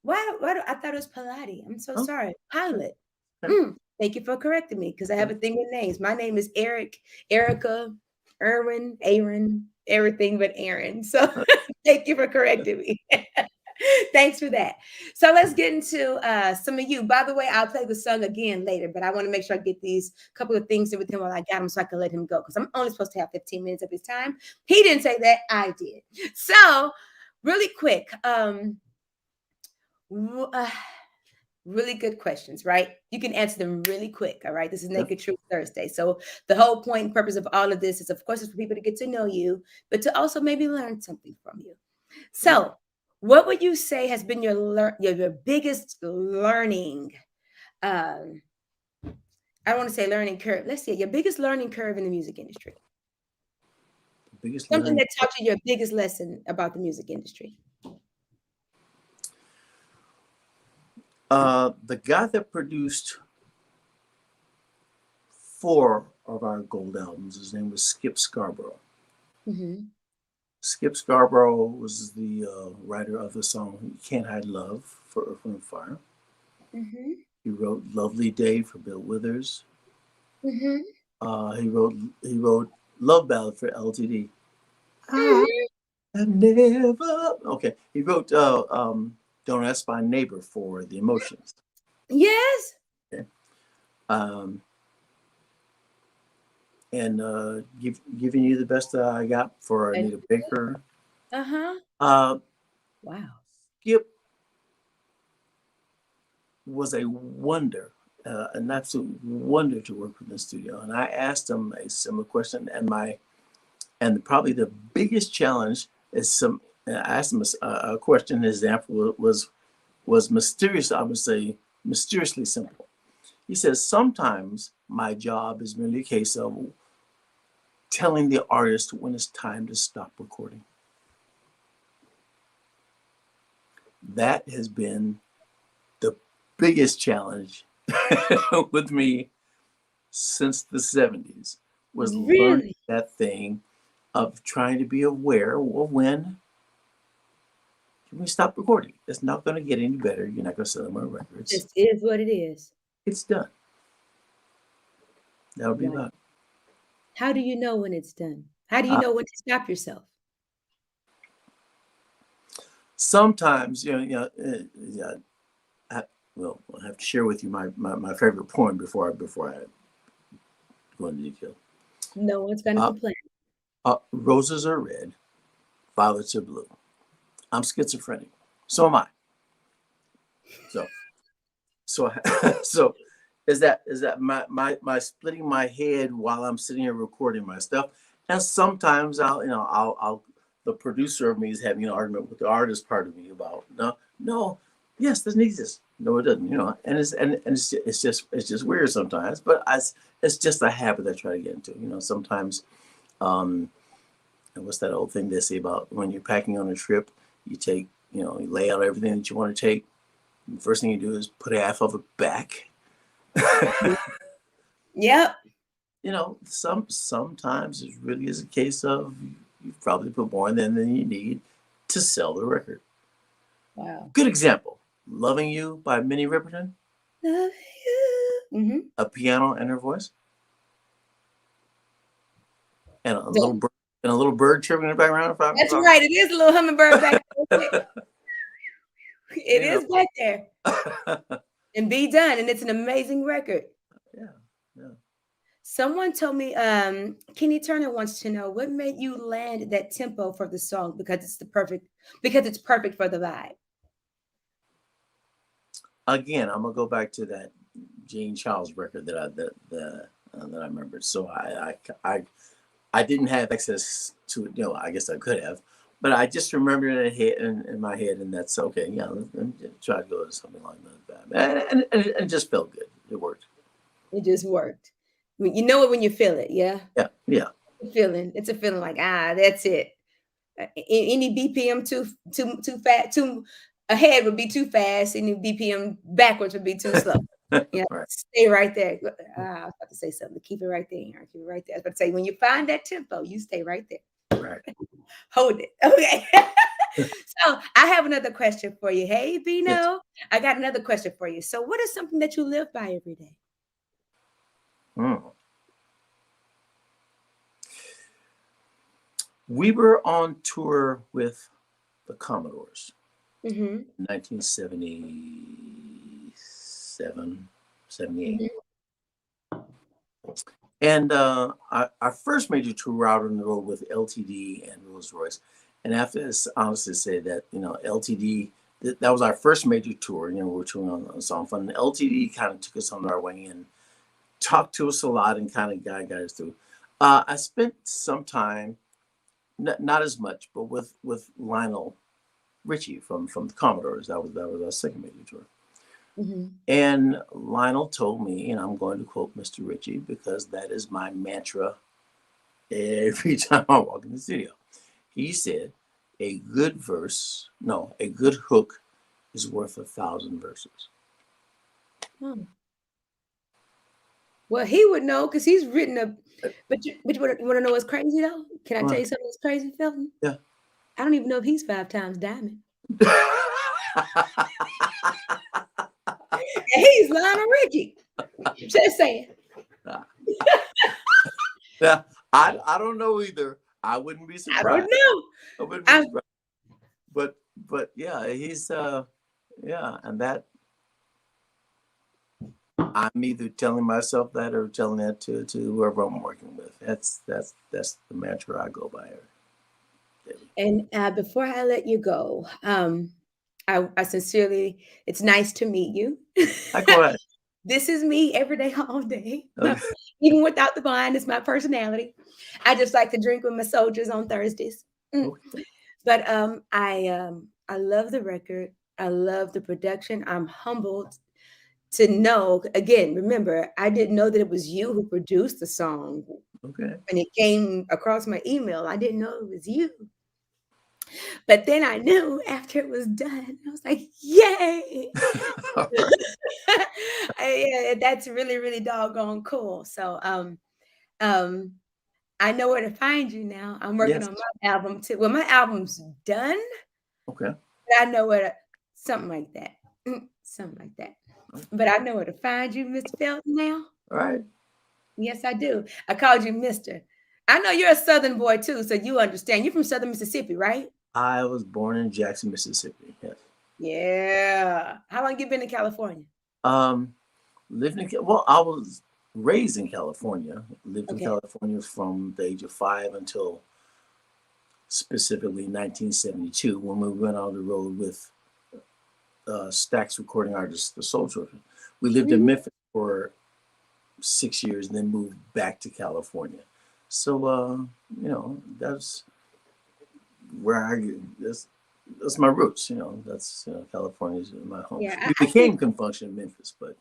do I thought it was Pilate? I'm so Oh, sorry. Pilot. okay. Thank you for correcting me, because I have Yeah. a thing with names. My name is Eric, Erica, Erwin, Aaron, everything but Aaron. So thank you for correcting me. Thanks for that. So let's get into some of you. By the way, I'll play the song again later, but I want to make sure I get these couple of things in with him while I got him, so I can let him go, because I'm only supposed to have 15 minutes of his time. He didn't say that. I did. So really quick, w- uh, really good questions, right? You can answer them really quick. All right. This is Yeah. Naked Truth Thursday. So the whole point and purpose of all of this is, of course, is for people to get to know you, but to also maybe learn something from you. Right. So, what would you say has been your biggest learning? Um, I don't want to say learning curve. Let's see, your biggest learning curve in the music industry. The biggest Something learning. that taught you your biggest lesson about the music industry. The guy that produced 4 of our gold albums, his name was Skip Scarborough. Mm-hmm. Skip Scarborough was the writer of the song "Can't Hide Love" for Earth, Wind, Fire. Mm-hmm. He wrote "Lovely Day" for Bill Withers. Mm-hmm. He wrote "Love Ballad" for LTD. I Mm-hmm. have never. Okay. He wrote "Don't Ask My Neighbor" for The Emotions. Yes. Okay. Um, and giving you the best that I got for And Anita Baker. uh-huh. Uh, Wow. Skip was a wonder, an absolute wonder to work with in the studio. And I asked him a similar question, and probably the biggest challenge is I asked him a question. His answer was mysterious. I would say mysteriously simple. He says, sometimes my job is merely a case of telling the artist when it's time to stop recording. That has been the biggest challenge with me since the 70s, was learning Really? that thing of trying to be aware of when we stop recording. It's not going to get any better. You're not going to sell more records. Just is what it is. It's done. That'll be Right. about it. How do you know when it's done? How do you Uh, know when to stop yourself? Sometimes, yeah, well, I have to share with you my favorite poem before I go into detail. No one's gonna Uh, complain. Roses are red, violets are blue. I'm schizophrenic. So am I. So so so is that my splitting my head while I'm sitting here recording my stuff. And sometimes I'll the producer of me is having an argument with the artist part of me about no, yes, this needs this. No, it doesn't. And it's just weird sometimes. But it's just a habit I try to get into. Sometimes, and what's that old thing they say about when you're packing on a trip? You take, you lay out everything that you want to take. The first thing you do is put half of it back. Yep. Sometimes it really is a case of you've probably put more than you need to sell the record. Wow. Good example. Loving You by Minnie Riperton. Love you. Mm-hmm. A piano and her voice. And a little bird chirping in the background. That's right. It is a little hummingbird back there. It is back there. And Be Done. And it's an amazing record. Yeah. Someone told me, Kenny Turner wants to know what made you land that tempo for the song because it's perfect for the vibe. Again, I'm gonna go back to that Jane Childs record that I remembered. So I didn't have access to it. I guess I could have, but I just remembered it in my head, and that's okay. Yeah, let me try to go to something like that, and it just felt good. It worked. It just worked. You know it when you feel it, yeah. Yeah. It's a feeling like that's it. Any BPM too fast, too ahead would be too fast. Any BPM backwards would be too slow. Yeah, Right. Stay right there. I was about to say something. Keep it right there. Keep it right there. I was about to say when you find that tempo, you stay right there. Right. Hold it. Okay. So I have another question for you. Hey, Bino, Yes. I got another question for you. So, what is something that you live by every day? We were on tour with the Commodores Mm-hmm. 1977, 78. Mm-hmm. And our first major tour out on the road with LTD and Rolls Royce. And after this, honestly say that, LTD, that was our first major tour. We were touring on Song Fun. And LTD kind of took us under our wing and talked to us a lot and kind of guided us through. I spent some time, not as much, but with Lionel Richie from the Commodores. That was our second major tour. Mm-hmm. And Lionel told me, and I'm going to quote Mr. Richie because that is my mantra every time I walk in the studio. He said, a good hook is worth 1,000 verses. Well, he would know because he's written a. But you want to know what's crazy though? Can I tell you something that's crazy, Felton? Yeah. I don't even know if he's 5 times diamond. And he's Lionel Richie. Just saying. Yeah, I don't know either. I wouldn't be surprised. I don't know. I wouldn't be surprised. But yeah, he's and that I'm either telling myself that or telling that to whoever I'm working with. That's the mantra I go by. And before I let you go, I sincerely, it's nice to meet you. Go ahead. This is me every day, all day. Okay. Even without the wine, it's my personality. I just like to drink with my soldiers on Thursdays. Okay. But I love the record. I love the production. I'm humbled to know. Again, remember, I didn't know that it was you who produced the song. Okay. When it came across my email, I didn't know it was you. But then I knew after it was done, I was like, yay! Yeah, that's really, really doggone cool. So I know where to find you now. I'm working on my album too. Well, my album's done. Okay. But I know where to, something like that. Something like that. But I know where to find you, Mr. Felton, now. All right. Yes, I do. I called you Mr. I know you're a Southern boy too, so you understand. You're from Southern Mississippi, right? I was born in Jackson, Mississippi. Yes. Yeah. How long you been in California? Well, I was raised in California. Lived in California from the age of 5 until specifically 1972 when we went on the road with Stax recording artists, the Soul Children. We lived in Memphis for 6 years and then moved back to California. So, where I that's my roots. That's California's my home. Yeah, We I think. became ConFunkShun in Memphis, but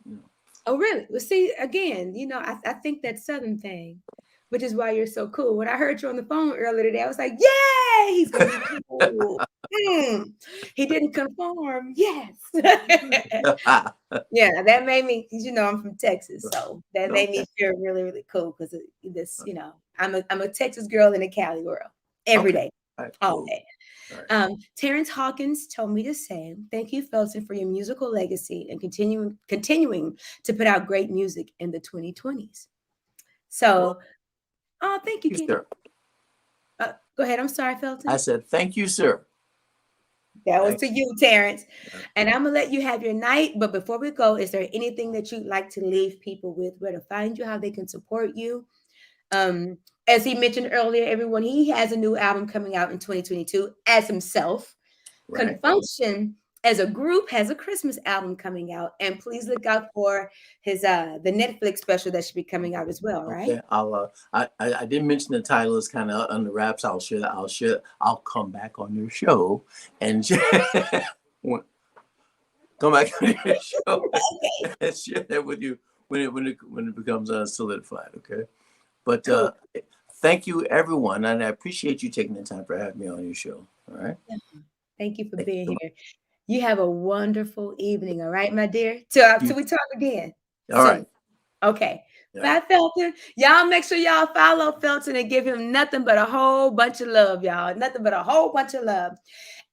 Oh, really? Well, see, again, I think that Southern thing, which is why you're so cool. When I heard you on the phone earlier today, I was like, yay, he's going to be cool. He didn't conform. Yes. Yeah, that made me, because I'm from Texas, so that made okay, me feel really, really cool because this, I'm a Texas girl in a Cali world every okay, day, all right, all cool, day. all right. Terrence Hawkins told me to say thank you, Felton, for your musical legacy and continuing to put out great music in the 2020s. Well, So, oh, thank you, thank you, Kenny. sir. Go ahead. I'm sorry, I Felton. said thank you, sir. That was Thank to you, Terrence. you. And I'm gonna let you have your night. But before we go, is there anything that you'd like to leave people with? Where to find you? How they can support you? Um, as he mentioned earlier, everyone, he has a new album coming out in 2022 as himself. Right. ConFunkShun as a group has a Christmas album coming out, and please look out for his the Netflix special that should be coming out as well, right? Okay. I didn't mention the title. It's kind of under wraps. I'll share that. I'll come back on your show and come back on your show Okay, and share that with you when it becomes solidified. Okay. But cool. thank you, everyone, and I appreciate you taking the time for having me on your show. All right. Thank you for Thank you being so here. You have a wonderful evening, all right, my dear? Till much. we talk again All right. soon. Okay. Yeah. Bye, Felton. Y'all make sure y'all follow Felton and give him nothing but a whole bunch of love, y'all. Nothing but a whole bunch of love.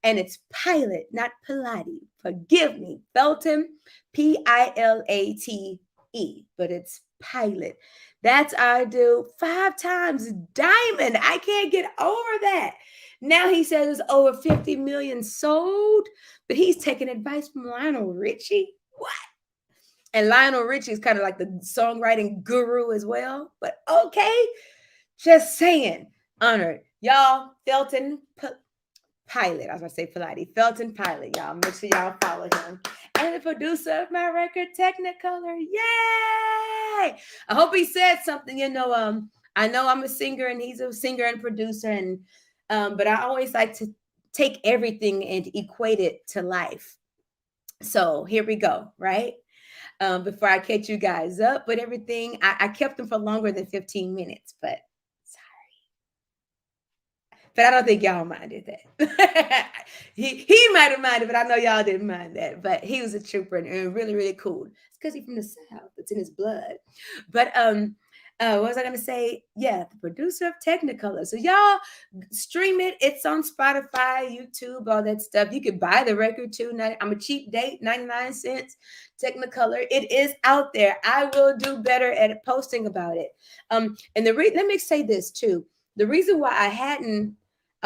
And it's Pilate, not Pilate. Forgive me. Felton, Pilate, but it's Pilate. That's I do 5 times diamond. I can't get over that. Now he says it's over 50 million sold, but he's taking advice from Lionel Richie. What? And Lionel Richie is kind of like the songwriting guru as well. But okay, just saying. Honored. Y'all, Felton Pilate. I was going to say Pilate. Felton Pilate, y'all. Make sure y'all follow him. And the producer of my record, Technicolor. Yay! I hope he said something. I know I'm a singer and he's a singer and producer. But I always like to take everything and equate it to life. So here we go, right? Before I catch you guys up, but everything, I kept them for longer than 15 minutes, but but I don't think y'all minded that. he might have minded, but I know y'all didn't mind that. But he was a trooper and really, really cool. It's because he's from the South. It's in his blood. But what was I gonna say? Yeah, the producer of Technicolor. So y'all stream it. It's on Spotify, YouTube, all that stuff. You could buy the record too. I'm a cheap date, 99 cents. Technicolor. It is out there. I will do better at posting about it. And let me say this too. The reason why I hadn't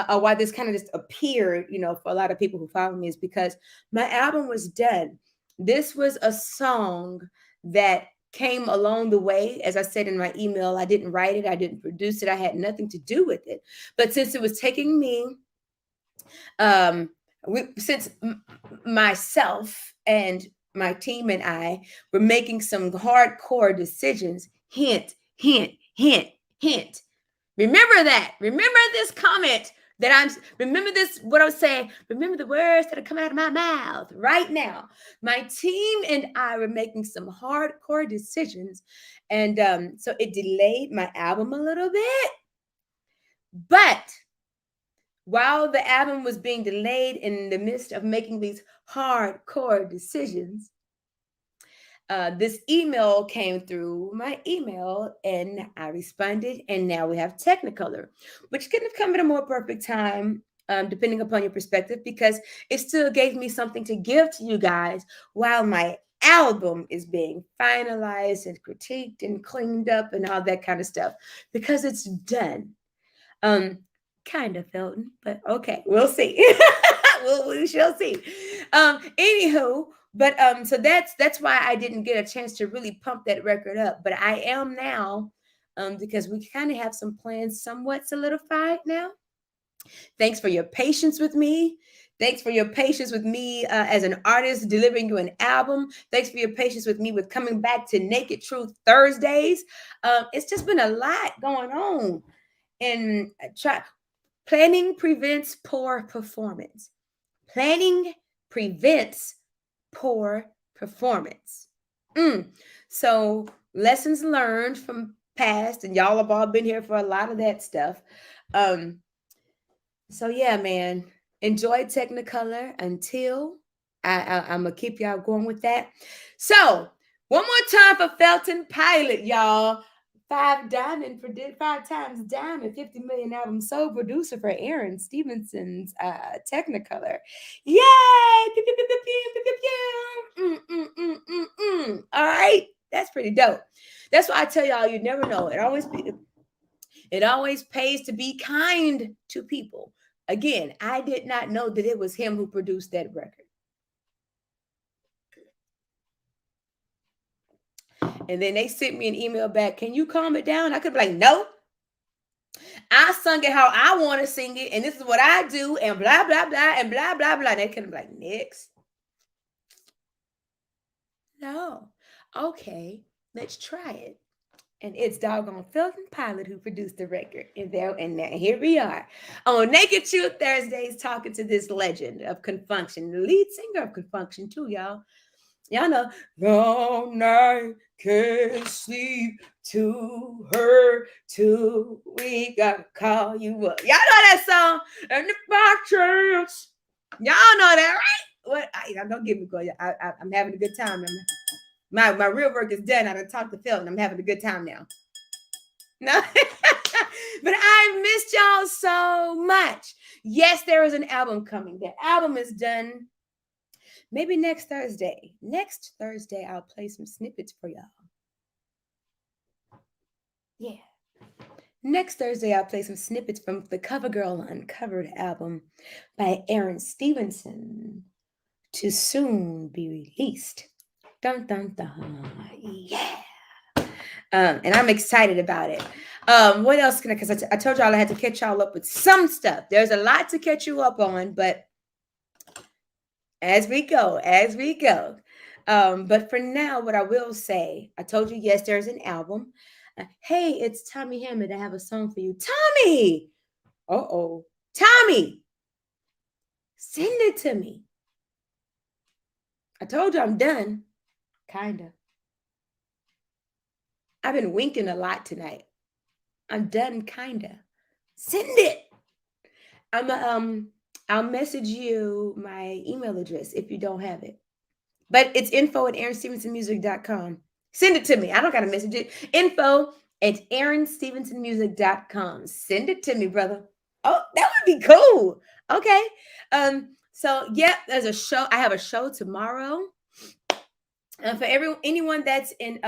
or why this kind of just appeared, for a lot of people who follow me is because my album was done. This was a song that came along the way. As I said in my email, I didn't write it. I didn't produce it. I had nothing to do with it. But since it was taking me, since myself and my team and I were making some hardcore decisions, hint, hint, hint, hint. Remember that. Remember this comment remember this, what I was saying. Remember the words that are coming out of my mouth right now. My team and I were making some hardcore decisions. And so it delayed my album a little bit. But while the album was being delayed in the midst of making these hardcore decisions, this email came through my email and I responded, and now we have Technicolor, which couldn't have come at a more perfect time, depending upon your perspective, because it still gave me something to give to you guys while my album is being finalized and critiqued and cleaned up and all that kind of stuff, because it's done. Kind of, Felton, but okay, we'll see. we shall see. Anywho, but so that's why I didn't get a chance to really pump that record up. But I am now, because we kind of have some plans somewhat solidified now. Thanks for your patience with me. Thanks for your patience with me as an artist delivering you an album. Thanks for your patience with me with coming back to Naked Truth Thursdays. It's just been a lot going on, and Planning prevents poor performance. Planning prevents poor performance. So lessons learned from past, and y'all have all been here for a lot of that stuff. Um, so yeah, man, enjoy Technicolor until I'm gonna keep y'all going with that. So one more time for Felton Pilate, y'all. Five times diamond, 50 million album soul producer for Aaron Stevenson's Technicolor. Yay! Pew, pew, pew, pew, pew, pew, pew, pew. All right, that's pretty dope. That's why I tell y'all, you never know. It always pays to be kind to people. Again, I did not know that it was him who produced that record. And then they sent me an email back, can you calm it down? I could be like, no. I sung it how I want to sing it, and this is what I do, and blah, blah, blah, and blah, blah, blah. They could be like, next. No. Okay, let's try it. And it's doggone Felton Pilate who produced the record. And here we are on Naked Truth Thursdays talking to this legend of ConFunkShun, the lead singer of ConFunkShun too, y'all. Y'all know, long night can't sleep too her too we gotta call you up. Y'all know that song? And if by chance, y'all know that, right? What? Don't get me going. I'm having a good time. My real work is done. I done talked to Felton. I'm having a good time now. No, but I missed y'all so much. Yes, there is an album coming. The album is done. Maybe next Thursday. Next Thursday, I'll play some snippets for y'all. Yeah. Next Thursday, I'll play some snippets from the CoverGirl Uncovered album by Aaron Stevenson, to soon be released. Dun, dun, dun. Yeah. And I'm excited about it. What else can I, because I told y'all I had to catch y'all up with some stuff. There's a lot to catch you up on, but as we go. But for now, what I will say, I told you, yes, there's an album. Hey, it's Tommy Hammond. I have a song for you. Tommy! Tommy! Send it to me. I told you I'm done. Kinda. I've been winking a lot tonight. I'm done, kinda. Send it. I'll message you my email address if you don't have it. But it's info@aaronstevensonmusic.com. Send it to me. I don't gotta message it. info@aaronstevensonmusic.com. Send it to me, brother. Oh, that would be cool. Okay. So yeah, there's a show. I have a show tomorrow. For anyone that's in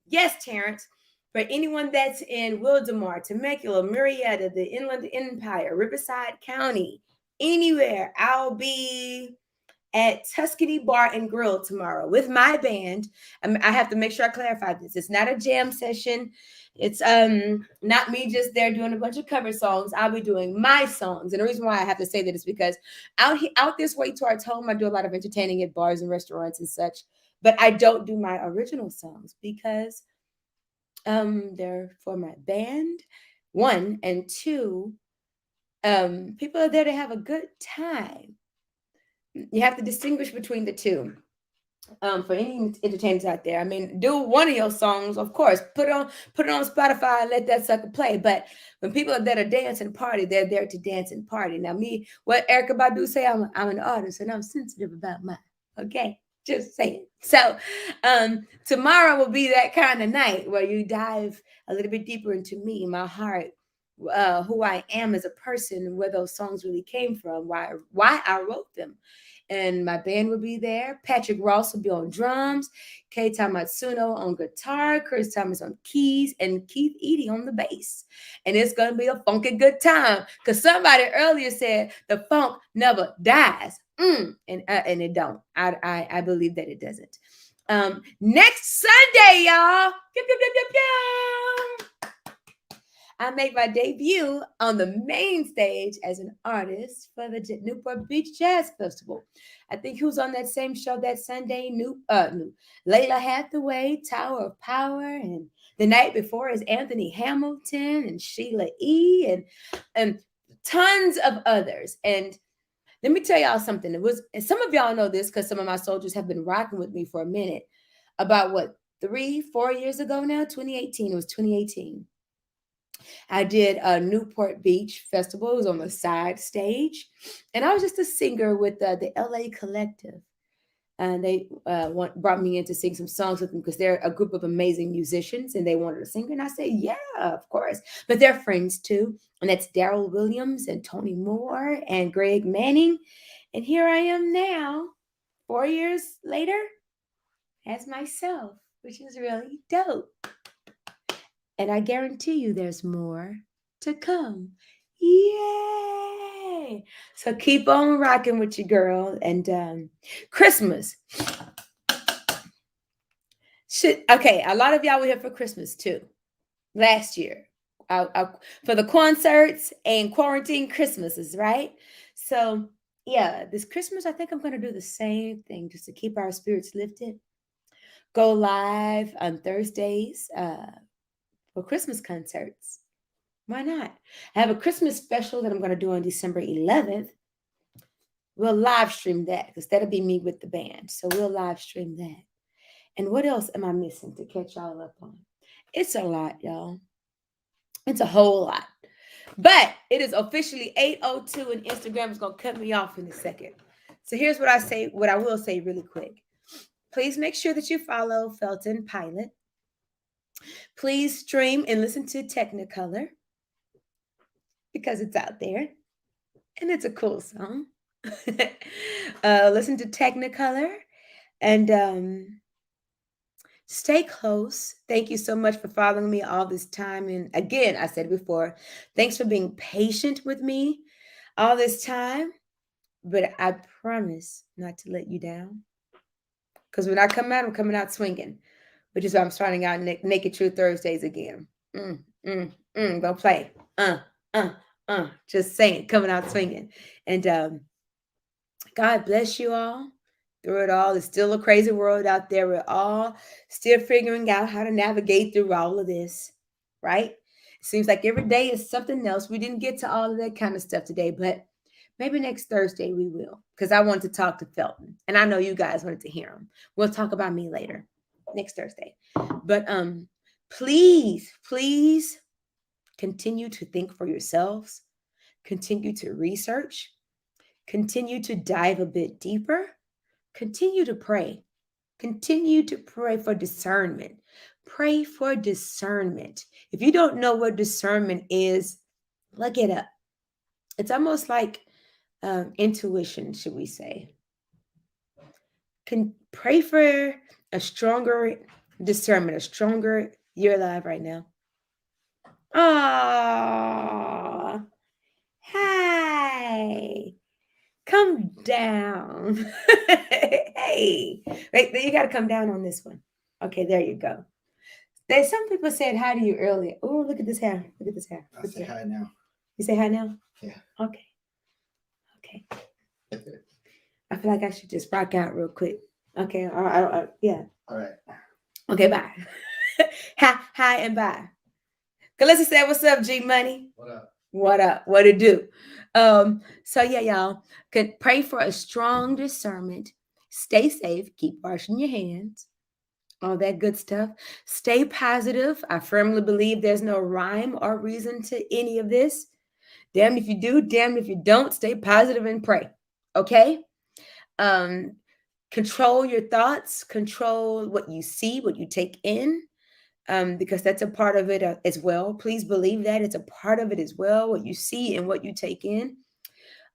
yes, Terrence, for anyone that's in Wildomar, Temecula, Murrieta, the Inland Empire, Riverside County, anywhere, I'll be at Tuscany Bar and Grill tomorrow with my band. I have to make sure I clarify this. It's not a jam session. It's not me just there doing a bunch of cover songs. I'll be doing my songs. And the reason why I have to say that is because out this way towards home, I do a lot of entertaining at bars and restaurants and such. But I don't do my original songs because they're for my band, one, and two, people are there to have a good time. You have to distinguish between the two. For any entertainers out there, I mean, do one of your songs, of course, put it on Spotify and let that sucker play. But when people are there to dance and party, they're there to dance and party. Now, me, what Erykah Badu say, I'm an artist and I'm sensitive about mine. Okay. Just saying. So tomorrow will be that kind of night where you dive a little bit deeper into me, my heart, who I am as a person, where those songs really came from, why I wrote them. And my band will be there. Patrick Ross will be on drums, Keita Matsuno on guitar, Chris Thomas on keys, and Keith Eady on the bass. And it's going to be a funky good time because somebody earlier said the funk never dies. And it don't. I believe that it doesn't. Next Sunday, y'all. I make my debut on the main stage as an artist for the Newport Beach Jazz Festival. I think who's on that same show that Sunday? Layla Hathaway, Tower of Power, and the night before is Anthony Hamilton and Sheila E. and tons of others. And let me tell y'all something. It was, and some of y'all know this because some of my soldiers have been rocking with me for a minute. About what, 3-4 years ago now, 2018. It was 2018. I did a Newport Beach festival. It was on the side stage, and I was just a singer with the LA Collective. And they brought me in to sing some songs with them because they're a group of amazing musicians and they wanted a singer. And I said, yeah, of course. But they're friends too. And that's Daryl Williams and Tony Moore and Greg Manning. And here I am now, 4 years later, as myself, which is really dope. And I guarantee you there's more to come. Yay! So keep on rocking with your girl. And Christmas. Okay, a lot of y'all were here for Christmas too. Last year. For the concerts and quarantine Christmases, right? So yeah, this Christmas, I think I'm going to do the same thing just to keep our spirits lifted. Go live on Thursdays for Christmas concerts. Why not? I have a Christmas special that I'm going to do on December 11th. We'll live stream that because that'll be me with the band. So we'll live stream that. And what else am I missing to catch y'all up on? It's a lot, y'all. It's a whole lot. But it is officially 8:02 and Instagram is going to cut me off in a second. So here's what I will say really quick. Please make sure that you follow Felton Pilate. Please stream and listen to Technicolor because it's out there and it's a cool song. Listen to Technicolor and stay close. Thank you so much for following me all this time. And again, I said before, thanks for being patient with me all this time. But I promise not to let you down. Because when I come out, I'm coming out swinging, which is why I'm starting out Naked Truth Thursdays again. Don't play. Just saying, coming out swinging. And God bless you all. Through it all, it's still a crazy world out there. We're all still figuring out how to navigate through all of this, right? It seems like every day is something else. We didn't get to all of that kind of stuff today, but maybe next Thursday we will, because I want to talk to Felton, and I know you guys wanted to hear him. We'll talk about me later, next Thursday. But please continue to think for yourselves, continue to research, continue to dive a bit deeper. Continue to pray. Continue to pray for discernment. Pray for discernment. If you don't know what discernment is, look it up. It's almost like intuition, should we say. Can pray for a stronger discernment, a stronger, you're alive right now. Ah, hi. Come down. Hey, wait, you got to come down on this one. Okay, there you go. There's some people said hi to you earlier. Oh, look at this hair. Look at this hair. I'll say hi now. You say hi now? Yeah. Okay. I feel like I should just rock out real quick. Okay. All right. Yeah. All right. Okay, bye. Hi and bye. Calissa said, what's up, G Money? What up? What up? What it do? So yeah, y'all could pray for a strong discernment. Stay safe. Keep washing your hands. All that good stuff. Stay positive. I firmly believe there's no rhyme or reason to any of this. Damn if you do, damn if you don't. Stay positive and pray. Okay? Control your thoughts. Control what you see, what you take in. Because that's a part of it as well. Please believe that it's a part of it as well, what you see and what you take in.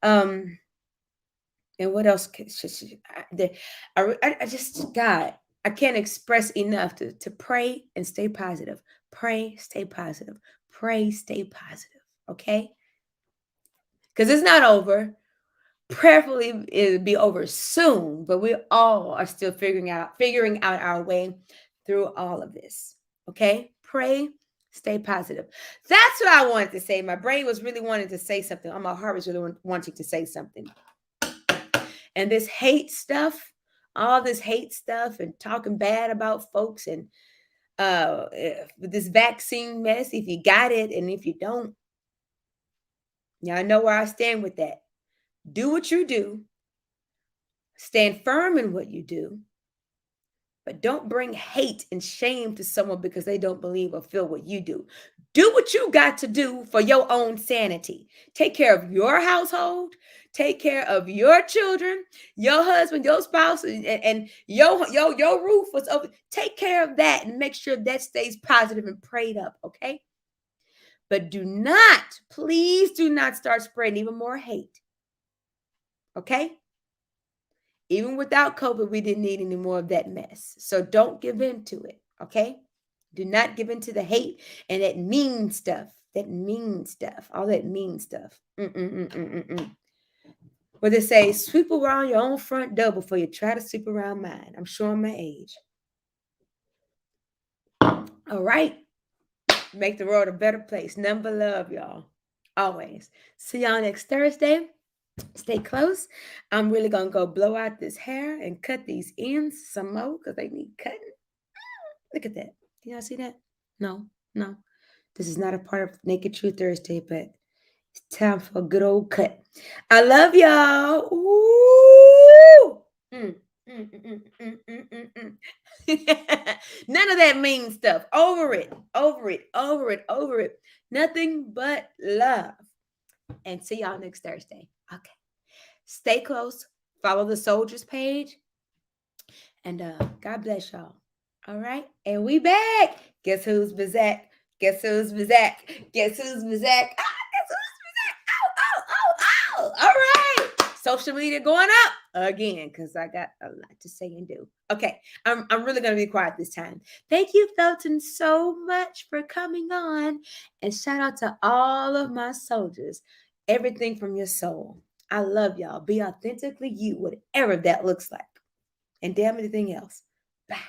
And what else? I just, God, I can't express enough to pray and stay positive. Pray, stay positive. Pray, stay positive. Okay? Because it's not over. Prayerfully, it'll be over soon, but we all are still figuring out our way through all of this. Okay? Pray, stay positive. That's what I wanted to say. My brain was really wanting to say something. My heart was really wanting to say something. And this hate stuff, all this hate stuff and talking bad about folks and this vaccine mess, if you got it and if you don't, Y'all know where I stand with that. Do what you do. Stand firm in what you do. But don't bring hate and shame to someone because they don't believe or feel what you do. Do what you got to do for your own sanity. Take care of your household. Take care of your children, your husband, your spouse, and your roof was over. Take care of that and make sure that stays positive and prayed up, okay? But do not, please do not start spreading even more hate, okay? Even without COVID, we didn't need any more of that mess. So don't give in to it, okay? Do not give in to the hate and that mean stuff. That mean stuff. All that mean stuff. Where they say, sweep around your own front door before you try to sweep around mine. I'm showing my age. All right. Make the world a better place. None but love, y'all. Always. See y'all next Thursday. Stay close. I'm really going to go blow out this hair and cut these ends some more because they need cutting. Look at that. Can y'all see that? No. This is not a part of Naked Truth Thursday, but it's time for a good old cut. I love y'all. Ooh. None of that mean stuff. Over it. Nothing but love. And see y'all next Thursday. Okay. Stay close. Follow the SOULdiers page. And God bless y'all. All right. And we back. Guess who's Baaaack? Guess who's Baaaack? Guess who's Baaaack? Guess who's Baaaack? Oh. All right. Social media going up again because I got a lot to say and do. Okay. I'm really going to be quiet this time. Thank you, Felton, so much for coming on. And shout out to all of my SOULdiers. Everything from your soul. I love y'all. Be authentically you, whatever that looks like. And damn anything else. Bye.